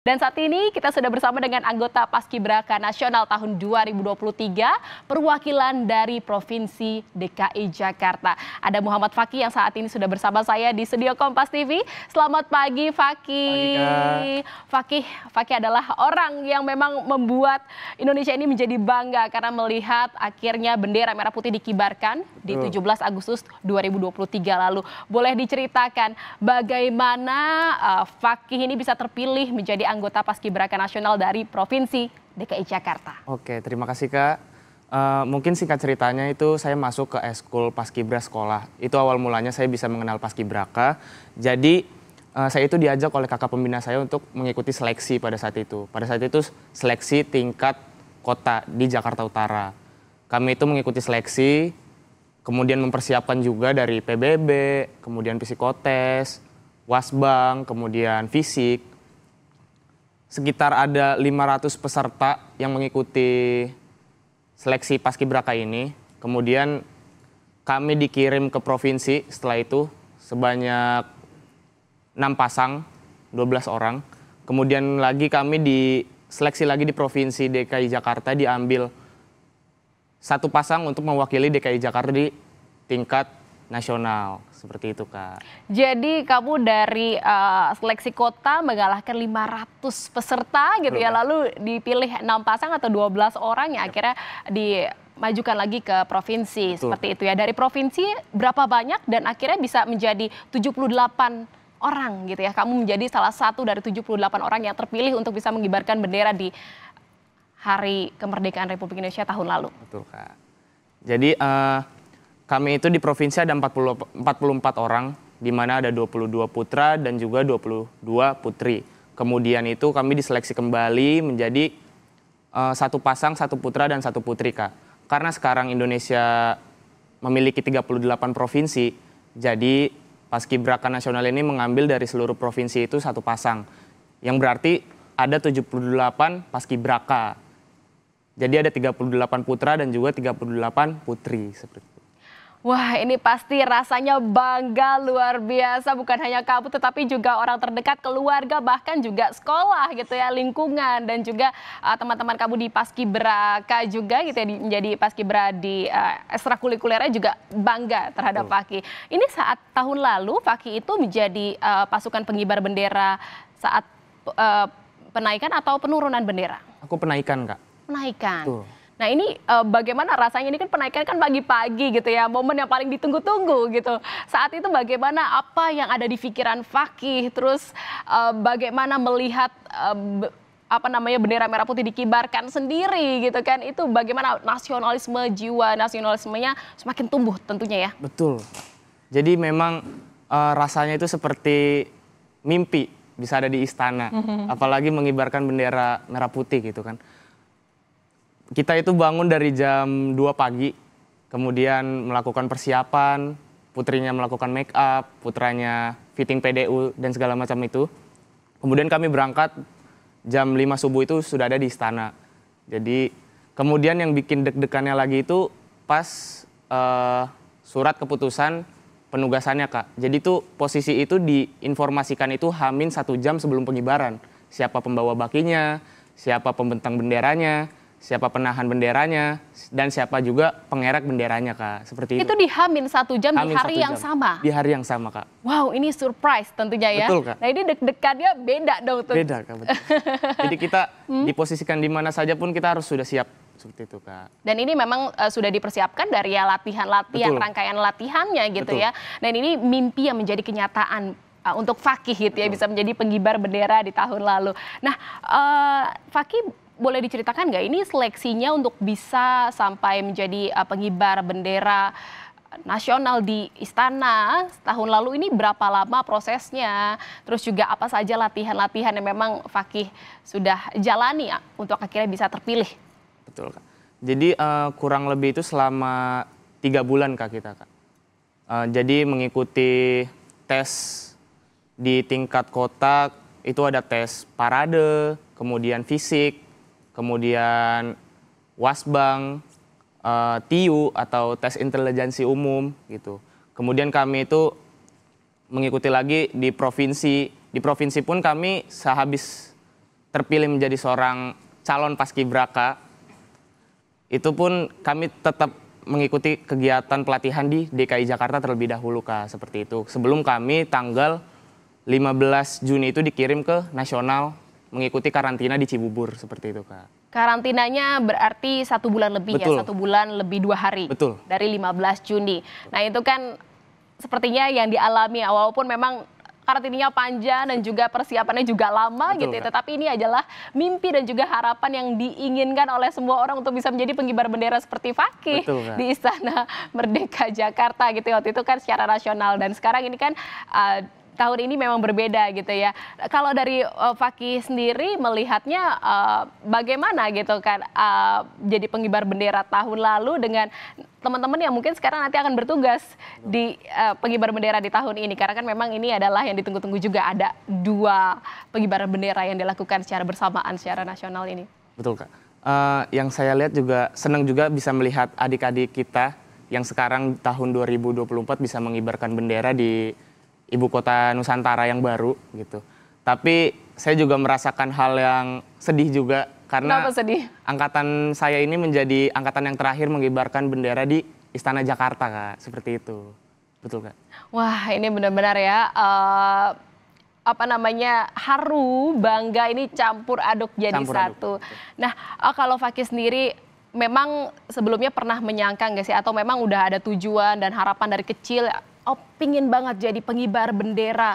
Dan saat ini kita sudah bersama dengan anggota Paskibraka Nasional tahun 2023, perwakilan dari Provinsi DKI Jakarta. Ada Muhammad Fakih yang saat ini sudah bersama saya di studio Kompas TV. Selamat pagi Fakih. Fakih adalah orang yang memang membuat Indonesia ini menjadi bangga karena melihat akhirnya bendera merah putih dikibarkan di 17 Agustus 2023 lalu. Boleh diceritakan bagaimana Fakih ini bisa terpilih menjadi anggota Paskibraka Nasional dari Provinsi DKI Jakarta. Oke, terima kasih Kak. Mungkin singkat ceritanya itu saya masuk ke eskul Paskibra sekolah. Itu awal mulanya saya bisa mengenal Paskibraka. Jadi saya itu diajak oleh kakak pembina saya untuk mengikuti seleksi pada saat itu. Pada saat itu seleksi tingkat kota di Jakarta Utara. Kami itu mengikuti seleksi, kemudian mempersiapkan juga dari PBB, kemudian psikotes, wasbang, kemudian fisik. Sekitar ada 500 peserta yang mengikuti seleksi Paskibraka ini. Kemudian kami dikirim ke provinsi setelah itu sebanyak 6 pasang, 12 orang. Kemudian lagi kami diseleksi lagi di Provinsi DKI Jakarta, diambil 1 pasang untuk mewakili DKI Jakarta di tingkat nasional. Seperti itu Kak. Jadi kamu dari seleksi kota mengalahkan 500 peserta gitu ya, lalu dipilih 6 pasang atau 12 orang yang akhirnya dimajukan lagi ke provinsi. Seperti itu ya. Dari provinsi berapa banyak dan akhirnya bisa menjadi 78 orang gitu ya. Kamu menjadi salah satu dari 78 orang yang terpilih untuk bisa mengibarkan bendera di Hari Kemerdekaan Republik Indonesia tahun lalu. Betul Kak. Jadi kami itu di provinsi ada 44 orang, di mana ada 22 putra dan juga 22 putri. Kemudian itu kami diseleksi kembali menjadi 1 pasang, 1 putra dan 1 putri Kak. Karena sekarang Indonesia memiliki 38 provinsi, jadi Paskibraka Nasional ini mengambil dari seluruh provinsi itu 1 pasang. Yang berarti ada 78 Paskibraka. Jadi ada 38 putra dan juga 38 putri seperti itu. Wah, ini pasti rasanya bangga luar biasa, bukan hanya kamu tetapi juga orang terdekat, keluarga, bahkan juga sekolah gitu ya, lingkungan, dan juga teman-teman kamu di Paskibraka juga gitu ya, menjadi Paskibra di ekstrakurikulernya juga bangga terhadap Fakih. Ini saat tahun lalu Fakih itu menjadi pasukan pengibar bendera saat penaikan atau penurunan bendera? Aku penaikan Kak. Penaikan. Tuh. Nah ini bagaimana rasanya, ini kan penaikan kan pagi-pagi gitu ya, momen yang paling ditunggu-tunggu gitu. Saat itu bagaimana, apa yang ada di pikiran Fakih, terus bagaimana melihat bendera merah putih dikibarkan sendiri gitu kan, itu bagaimana nasionalisme, jiwa nasionalismenya semakin tumbuh tentunya ya. Betul. Jadi memang rasanya itu seperti mimpi bisa ada di istana, apalagi mengibarkan bendera merah putih gitu kan. Kita itu bangun dari jam 2 pagi, kemudian melakukan persiapan, putrinya melakukan make up, putranya fitting PDU dan segala macam itu. Kemudian kami berangkat jam 5 subuh itu sudah ada di istana. Jadi kemudian yang bikin deg-degannya lagi itu pas surat keputusan penugasannya Kak. Jadi tuh posisi itu diinformasikan itu H-1 jam sebelum pengibaran. Siapa pembawa bakinya, siapa pembentang benderanya, siapa penahan benderanya, dan siapa juga pengerek benderanya Kak. Seperti itu. Itu di H-1 jam di hari yang sama? Di hari yang sama Kak. Wow, ini surprise tentunya ya. Betul Kak. Nah ini deg-degannya beda dong tuh. Beda Kak, betul. Jadi kita diposisikan di mana saja pun kita harus sudah siap. Seperti itu Kak. Dan ini memang sudah dipersiapkan dari ya latihan-latihan, rangkaian latihannya gitu ya. Dan ini mimpi yang menjadi kenyataan untuk Fakih gitu ya, bisa menjadi pengibar bendera di tahun lalu. Nah Fakih, boleh diceritakan nggak ini seleksinya untuk bisa sampai menjadi pengibar bendera nasional di istana tahun lalu ini berapa lama prosesnya? Terus juga apa saja latihan-latihan yang memang Fakih sudah jalani untuk akhirnya bisa terpilih? Betul Kak. Jadi kurang lebih itu selama 3 bulan Kak kita Kak. Jadi mengikuti tes di tingkat kota, itu ada tes parade, kemudian fisik, kemudian wasbang, TIU atau tes intelijensi umum gitu. Kemudian kami itu mengikuti lagi di provinsi. Di provinsi pun kami sehabis terpilih menjadi seorang calon paskibraka, itu pun kami tetap mengikuti kegiatan pelatihan di DKI Jakarta terlebih dahulu Kak, seperti itu. Sebelum kami tanggal 15 Juni itu dikirim ke nasional mengikuti karantina di Cibubur, seperti itu Kak. Karantinanya berarti 1 bulan lebih. Betul. Ya, 1 bulan lebih 2 hari. Betul. Dari 15 Juni. Nah itu kan sepertinya yang dialami, walaupun memang karantinanya panjang dan juga persiapannya juga lama. Betul, gitu ya. Kak. Tetapi ini adalah mimpi dan juga harapan yang diinginkan oleh semua orang untuk bisa menjadi pengibar bendera seperti Fakih Betul, Kak. di Istana Merdeka Jakarta gitu ya. Waktu itu kan secara nasional, dan sekarang ini kan tahun ini memang berbeda gitu ya. Kalau dari Fakih sendiri melihatnya bagaimana gitu kan jadi pengibar bendera tahun lalu dengan teman-teman yang mungkin sekarang nanti akan bertugas di pengibar bendera di tahun ini, karena kan memang ini adalah yang ditunggu-tunggu juga, ada 2 pengibaran bendera yang dilakukan secara bersamaan secara nasional ini. Betul Kak. Yang saya lihat juga senang juga bisa melihat adik-adik kita yang sekarang tahun 2024 bisa mengibarkan bendera di ibu kota Nusantara yang baru gitu. Tapi saya juga merasakan hal yang sedih juga karena Kenapa sedih? angkatan saya ini menjadi angkatan yang terakhir mengibarkan bendera di Istana Jakarta Kak, seperti itu. Betul Kak. Wah, ini benar-benar ya haru, bangga, ini campur aduk jadi Campur satu. aduk. Nah, kalau Fakih sendiri memang sebelumnya pernah menyangka nggak sih, atau memang udah ada tujuan dan harapan dari kecil, pingin banget jadi pengibar bendera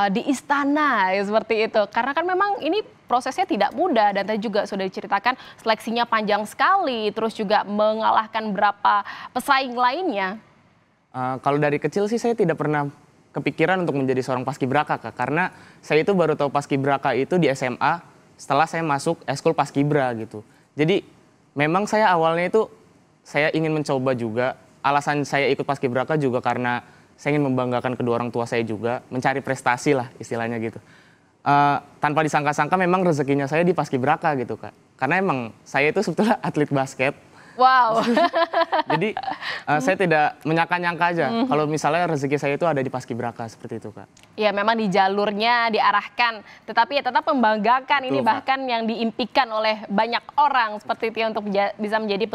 di istana ya, seperti itu? Karena kan memang ini prosesnya tidak mudah, dan tadi juga sudah diceritakan seleksinya panjang sekali, terus juga mengalahkan berapa pesaing lainnya. Kalau dari kecil sih saya tidak pernah kepikiran untuk menjadi seorang paskibraka Kak, karena saya itu baru tahu paskibraka itu di SMA setelah saya masuk eskul paskibra gitu. Jadi memang saya awalnya itu saya ingin mencoba juga. Alasan saya ikut paskibraka juga karena saya ingin membanggakan kedua orang tua saya juga, mencari prestasi lah istilahnya gitu. Tanpa disangka-sangka memang rezekinya saya di paskibraka gitu Kak. Karena emang saya itu sebetulnya atlet basket. Wow. Jadi saya tidak menyangka-nyangka aja kalau misalnya rezeki saya itu ada di paskibraka, seperti itu Kak. Ya memang di jalurnya diarahkan, tetapi ya tetap membanggakan. Betul, ini Kak. bahkan yang diimpikan oleh banyak orang seperti itu ya, untuk bisa menjadi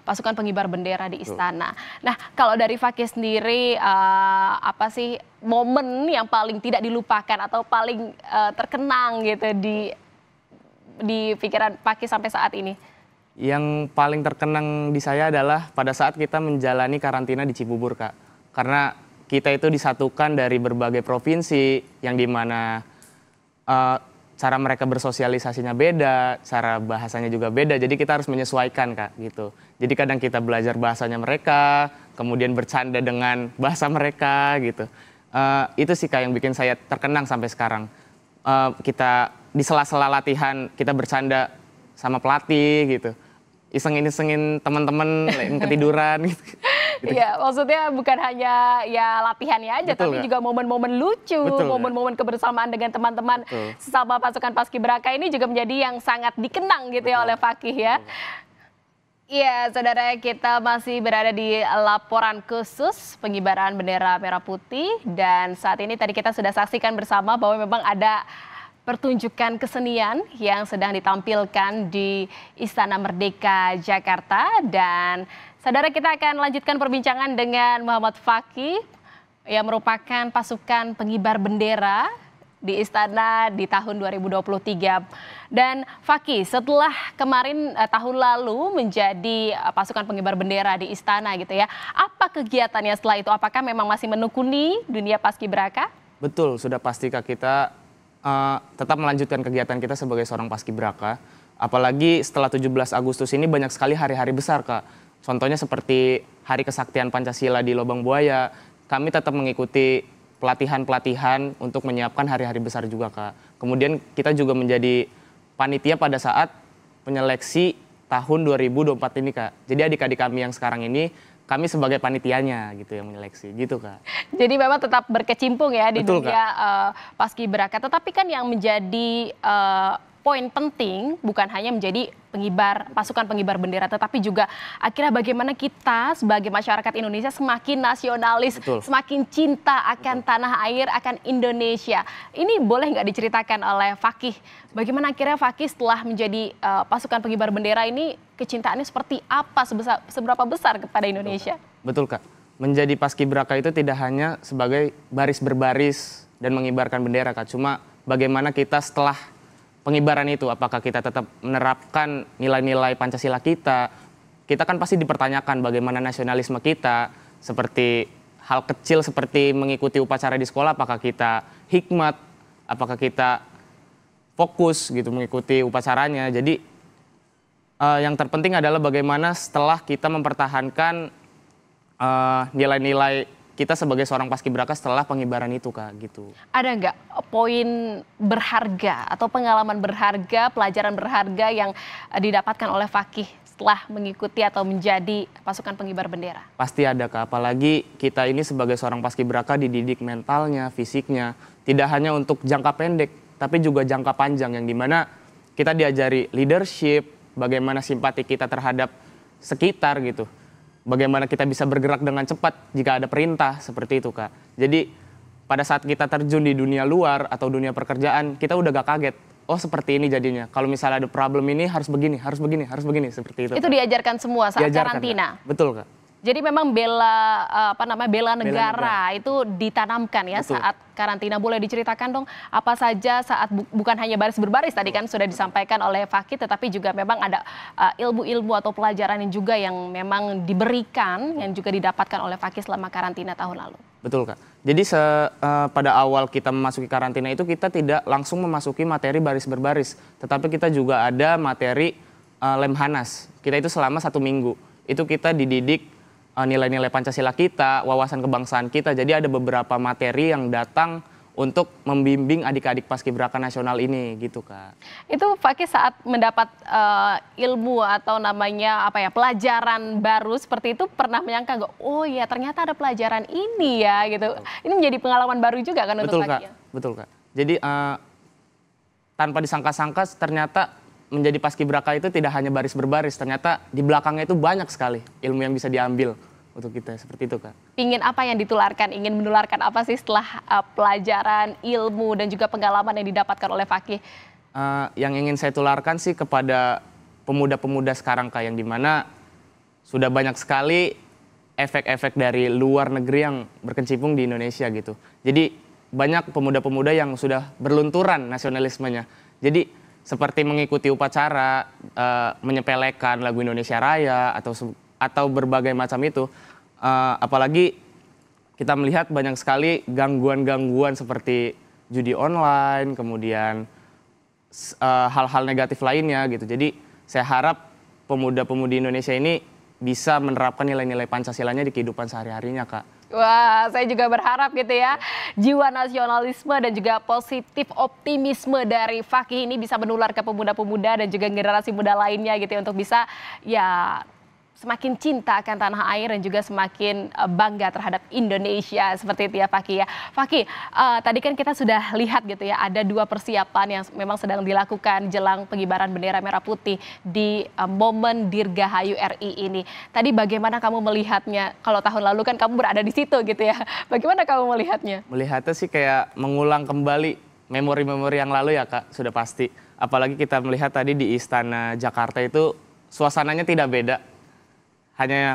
pasukan pengibar bendera di istana. Nah, kalau dari Fakih sendiri apa sih momen yang paling tidak dilupakan atau paling terkenang gitu di pikiran Fakih sampai saat ini? Yang paling terkenang di saya adalah pada saat kita menjalani karantina di Cibubur Kak. Karena kita itu disatukan dari berbagai provinsi yang dimana cara mereka bersosialisasinya beda, cara bahasanya juga beda. Jadi kita harus menyesuaikan Kak gitu. Jadi kadang kita belajar bahasanya mereka, kemudian bercanda dengan bahasa mereka gitu. Itu sih Kak yang bikin saya terkenang sampai sekarang. Kita di sela-sela latihan kita bercanda sama pelatih gitu, isengin teman-teman yang ketiduran gitu. Iya, maksudnya bukan hanya ya latihannya aja, Betul, tapi Kak. juga momen-momen lucu, Betul, Kak. momen-momen kebersamaan dengan teman-teman Betul. sesama pasukan paskibraka ini juga menjadi yang sangat dikenang gitu ya Betul. oleh Fakih ya. Iya, saudara, kita masih berada di laporan khusus pengibaran bendera merah putih, dan saat ini tadi kita sudah saksikan bersama bahwa memang ada pertunjukan kesenian yang sedang ditampilkan di Istana Merdeka Jakarta. Dan saudara, kita akan lanjutkan perbincangan dengan Muhammad Fakih yang merupakan pasukan pengibar bendera di istana di tahun 2023. Dan Fakih, setelah kemarin tahun lalu menjadi pasukan pengibar bendera di istana gitu ya, apa kegiatannya setelah itu? Apakah memang masih menekuni dunia paskibraka? Betul, sudah pasti Kak, kita tetap melanjutkan kegiatan kita sebagai seorang paskibraka. Apalagi setelah 17 Agustus ini banyak sekali hari-hari besar Kak. Contohnya seperti Hari Kesaktian Pancasila di Lobang Buaya. Kami tetap mengikuti pelatihan-pelatihan untuk menyiapkan hari-hari besar juga Kak. Kemudian kita juga menjadi panitia pada saat penyeleksi tahun 2024 ini Kak. Jadi adik-adik kami yang sekarang ini, kami sebagai panitianya gitu yang menyeleksi gitu Kak. Jadi memang tetap berkecimpung ya di Betul, dunia paskibraka. Tetapi kan yang menjadi poin penting bukan hanya menjadi pasukan pengibar bendera, tetapi juga akhirnya bagaimana kita sebagai masyarakat Indonesia semakin nasionalis, Betul. semakin cinta akan tanah air, akan Indonesia. Ini boleh nggak diceritakan oleh Fakih? Bagaimana akhirnya Fakih setelah menjadi pasukan pengibar bendera ini kecintaannya seperti apa, seberapa besar kepada Indonesia? Betul Kak, menjadi paskibraka itu tidak hanya sebagai baris berbaris dan mengibarkan bendera Kak, cuma bagaimana kita setelah pengibaran itu, apakah kita tetap menerapkan nilai-nilai Pancasila kita kan pasti dipertanyakan bagaimana nasionalisme kita, seperti hal kecil seperti mengikuti upacara di sekolah, apakah kita hikmat, apakah kita fokus gitu mengikuti upacaranya. Jadi yang terpenting adalah bagaimana setelah kita mempertahankan nilai-nilai kita sebagai seorang paskibraka setelah pengibaran itu Kak, gitu. Ada nggak poin berharga atau pengalaman berharga, pelajaran berharga yang didapatkan oleh Fakih setelah mengikuti atau menjadi pasukan pengibar bendera? Pasti ada Kak, apalagi kita ini sebagai seorang paskibraka dididik mentalnya, fisiknya, tidak hanya untuk jangka pendek, tapi juga jangka panjang yang dimana kita diajari leadership, bagaimana simpati kita terhadap sekitar gitu. Bagaimana kita bisa bergerak dengan cepat jika ada perintah, seperti itu Kak. Jadi pada saat kita terjun di dunia luar atau dunia pekerjaan, kita udah gak kaget. Oh seperti ini jadinya, kalau misalnya ada problem ini harus begini, harus begini, harus begini, seperti itu. Itu Kak. diajarkan semua saat Diajarkan, karantina? Kak. Betul Kak. Jadi memang bela negara itu ditanamkan ya. Betul. Saat karantina. Boleh diceritakan dong apa saja saat bukan hanya baris berbaris tadi kan sudah disampaikan oleh Fakih, tetapi juga memang ada ilmu-ilmu atau pelajaran yang juga yang memang diberikan, yang juga didapatkan oleh Fakih selama karantina tahun lalu. Betul Kak. Jadi pada awal kita memasuki karantina itu kita tidak langsung memasuki materi baris berbaris, tetapi kita juga ada materi Lemhanas. Kita itu selama 1 minggu itu kita dididik nilai-nilai Pancasila kita, wawasan kebangsaan kita. Jadi ada beberapa materi yang datang untuk membimbing adik-adik paskibraka nasional ini gitu Kak. Itu Fakih saat mendapat ilmu atau namanya pelajaran baru seperti itu pernah menyangka nggak? Oh ya ternyata ada pelajaran ini ya gitu. Ini menjadi pengalaman baru juga kan untuk Fakih? Betul Kak. Jadi tanpa disangka-sangka ternyata menjadi paskibraka itu tidak hanya baris berbaris, ternyata di belakangnya itu banyak sekali ilmu yang bisa diambil untuk kita, seperti itu Kak. Ingin apa yang ditularkan, ingin menularkan apa sih setelah pelajaran, ilmu dan juga pengalaman yang didapatkan oleh Fakih? Yang ingin saya tularkan sih kepada pemuda-pemuda sekarang Kak, yang dimana sudah banyak sekali efek-efek dari luar negeri yang berkecimpung di Indonesia gitu. Jadi banyak pemuda-pemuda yang sudah berlunturan nasionalismenya. Jadi seperti mengikuti upacara, menyepelekan lagu Indonesia Raya atau berbagai macam itu. Apalagi kita melihat banyak sekali gangguan-gangguan seperti judi online, kemudian hal-hal negatif lainnya gitu. Jadi saya harap pemuda-pemudi Indonesia ini bisa menerapkan nilai-nilai Pancasilanya di kehidupan sehari-harinya Kak. Wah, saya juga berharap gitu ya, jiwa nasionalisme dan juga positif optimisme dari Fakih ini bisa menular ke pemuda-pemuda dan juga generasi muda lainnya gitu ya, untuk bisa ya semakin cinta akan tanah air dan juga semakin bangga terhadap Indonesia, seperti itu ya Fakih ya. Fakih, tadi kan kita sudah lihat gitu ya, ada 2 persiapan yang memang sedang dilakukan jelang pengibaran bendera merah putih di momen Dirgahayu RI ini. Tadi bagaimana kamu melihatnya? Kalau tahun lalu kan kamu berada di situ gitu ya. Bagaimana kamu melihatnya? Melihatnya sih kayak mengulang kembali memori-memori yang lalu ya Kak, sudah pasti. Apalagi kita melihat tadi di Istana Jakarta itu suasananya tidak beda.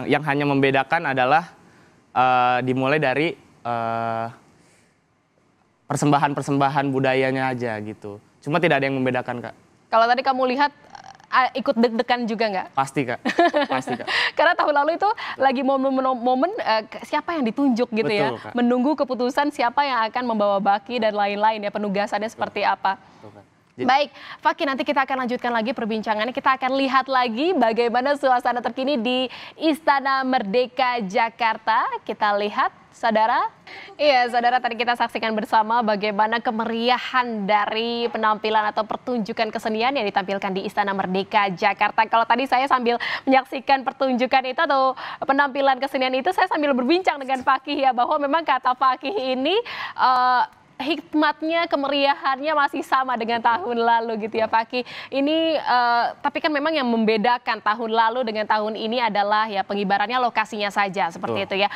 Yang hanya membedakan adalah dimulai dari persembahan-persembahan budayanya aja gitu. Cuma tidak ada yang membedakan Kak. Kalau tadi kamu lihat ikut deg-degan juga nggak? Pasti Kak, pasti Kak. Karena tahun lalu itu lagi momen siapa yang ditunjuk gitu. Betul, ya. Kak. Menunggu keputusan siapa yang akan membawa baki dan lain-lain ya, penugasannya seperti apa. Betul, Kak. Baik, Fakih, nanti kita akan lanjutkan lagi perbincangannya. Kita akan lihat lagi bagaimana suasana terkini di Istana Merdeka Jakarta. Kita lihat, saudara. Iya, saudara, tadi kita saksikan bersama bagaimana kemeriahan dari penampilan atau pertunjukan kesenian yang ditampilkan di Istana Merdeka Jakarta. Kalau tadi saya sambil menyaksikan pertunjukan itu atau penampilan kesenian itu, saya sambil berbincang dengan Fakih ya, bahwa memang kata Fakih ini hikmatnya, kemeriahannya masih sama dengan tahun lalu gitu ya Fakih. Ini tapi kan memang yang membedakan tahun lalu dengan tahun ini adalah ya pengibarannya lokasinya saja seperti itu ya.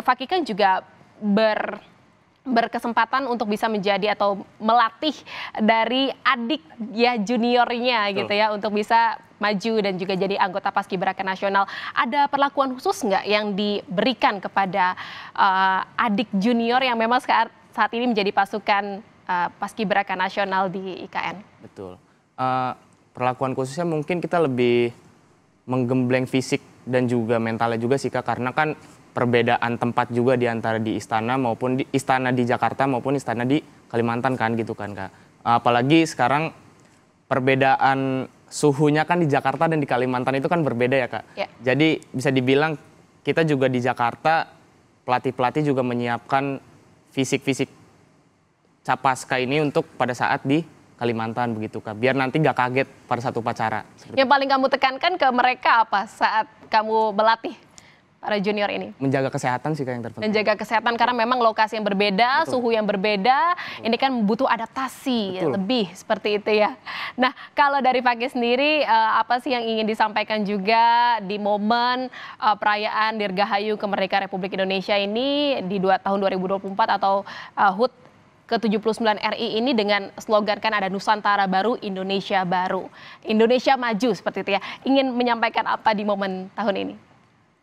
Fakih kan juga berkesempatan untuk bisa menjadi atau melatih dari adik ya juniornya gitu ya untuk bisa maju dan juga jadi anggota Paskibraka Nasional. Ada perlakuan khusus nggak yang diberikan kepada adik junior yang memang saat ini menjadi pasukan Paskibraka Nasional di IKN? Betul. Perlakuan khususnya mungkin kita lebih menggembleng fisik dan juga mentalnya juga sih Kak, karena kan perbedaan tempat juga di antara di istana maupun di istana di Jakarta maupun istana di Kalimantan kan gitu kan Kak. Apalagi sekarang perbedaan suhunya kan di Jakarta dan di Kalimantan itu kan berbeda ya Kak. Ya. Jadi bisa dibilang kita juga di Jakarta pelatih-pelatih juga menyiapkan fisik-fisik Capaska ini untuk pada saat di Kalimantan begitu Kak. Biar nanti nggak kaget pada satu upacara. Yang paling kamu tekankan ke mereka apa saat kamu melatih para junior ini? Menjaga kesehatan sih Kak yang terpenting. Menjaga kesehatan karena memang lokasi yang berbeda, suhu yang berbeda, ini kan butuh adaptasi lebih seperti itu ya. Nah kalau dari Fakih sendiri apa sih yang ingin disampaikan juga di momen perayaan Dirgahayu Kemerdekaan Republik Indonesia ini di tahun 2024 atau HUT ke-79 RI ini dengan slogan kan ada Nusantara Baru, Indonesia Baru. Indonesia Maju seperti itu ya. Ingin menyampaikan apa di momen tahun ini?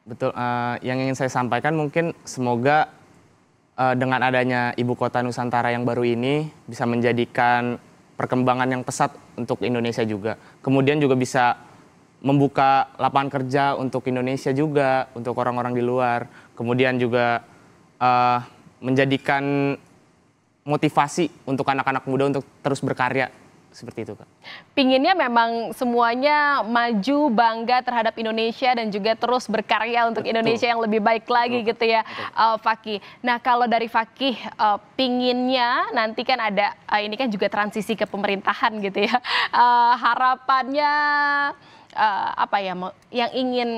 Betul, yang ingin saya sampaikan mungkin semoga dengan adanya Ibu Kota Nusantara yang baru ini bisa menjadikan perkembangan yang pesat untuk Indonesia juga. Kemudian juga bisa membuka lapangan kerja untuk Indonesia juga, untuk orang-orang di luar. Kemudian juga menjadikan motivasi untuk anak-anak muda untuk terus berkarya. Seperti itu Kak. Pinginnya memang semuanya maju, bangga terhadap Indonesia dan juga terus berkarya untuk Indonesia yang lebih baik lagi gitu ya Fakih. Nah kalau dari Fakih pinginnya nanti kan ada ini kan juga transisi ke pemerintahan gitu ya. Harapannya apa ya yang ingin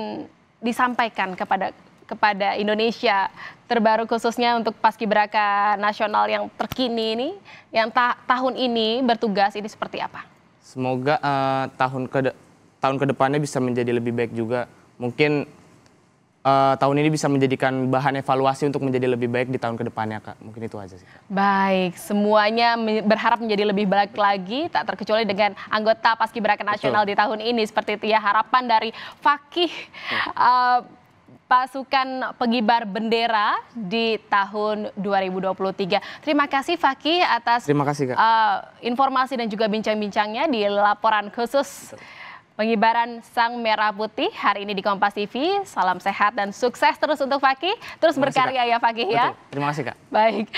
disampaikan kepada Indonesia terbaru khususnya untuk Paskibraka Nasional yang terkini ini, yang tahun ini bertugas ini seperti apa? Semoga tahun ke depannya bisa menjadi lebih baik juga. Mungkin tahun ini bisa menjadikan bahan evaluasi untuk menjadi lebih baik di tahun ke depannya Kak. Mungkin itu aja sih Kak. Baik, semuanya berharap menjadi lebih baik lagi, tak terkecuali dengan anggota Paskibraka Nasional di tahun ini. Seperti itu ya harapan dari Fakih. Pasukan pengibar bendera di tahun 2023. Terima kasih Fakih atas informasi dan juga bincang-bincangnya di laporan khusus pengibaran Sang Merah Putih hari ini di Kompas TV. Salam sehat dan sukses terus untuk Fakih. Terus berkarya ya Fakih ya. Terima kasih Kak. Baik.